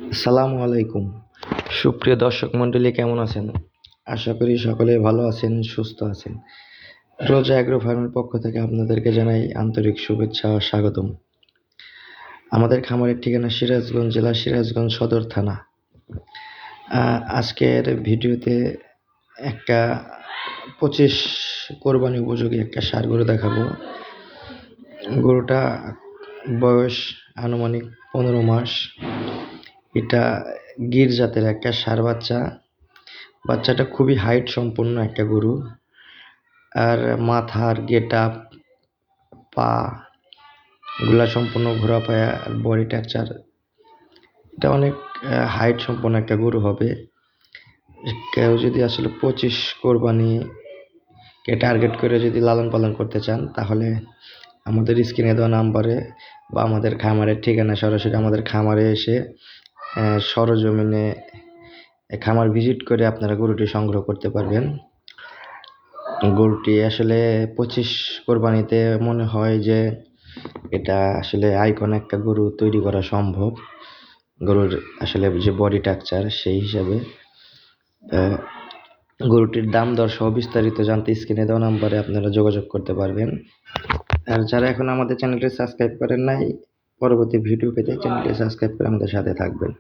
আসসালামু আলাইকুম। সুপ্রিয় দর্শক মণ্ডলী, কেমন আছেন? আশা করি সকলে ভালো আছেন, সুস্থ আছেন। রোজা অ্যাগ্রো ফার্মের পক্ষ থেকে আপনাদেরকে জানাই আন্তরিক শুভেচ্ছা ও স্বাগতম। আমাদের খামারের ঠিকানা সিরাজগঞ্জ জেলা, সিরাজগঞ্জ সদর থানা। আজকের ভিডিওতে একটা 25 কোরবানি উপযোগী একটা ষাঁড় গরু দেখাবো। গরুটা বয়স আনুমানিক 15 মাস। এটা গির জাতের একটা ষাঁড় বাচ্চা। বাচ্চাটা খুবই হাইট সম্পন্ন একটা গরু। আর মাথার গেটআপ, পা গুলা সম্পূর্ণ ঘোরা পায়া, আর বডি স্ট্রাকচার এটা অনেক হাইট সম্পন্ন একটা গরু হবে। কেউ যদি আসলে 25 কোরবানিকে টার্গেট করে যদি লালন পালন করতে চান, তাহলে আমাদের স্ক্রিনে দেওয়া নাম্বারে বা আমাদের খামারের ঠিকানা সরাসরি আমাদের খামারে এসে সরজমিনে খামার ভিজিট করে আপনারা গরুটি সংগ্রহ করতে পারবেন। গরুটি আসলে 25 কোরবানিতে মনে হয় যে এটা আসলে আইকন একটা গরু তৈরি করা সম্ভব। গরুর আসলে যে বডি স্ট্রাকচার সেই হিসাবে গরুটির দাম দর সহ বিস্তারিত জানতে স্ক্রিনে দেওয়া নাম্বারে আপনারা যোগাযোগ করতে পারবেন। আর যারা এখন আমাদের চ্যানেলটি সাবস্ক্রাইব করেন নাই, পরবর্তী ভিডিও পেতে চ্যানেলটি সাবস্ক্রাইব করে আমাদের সাথে থাকবেন।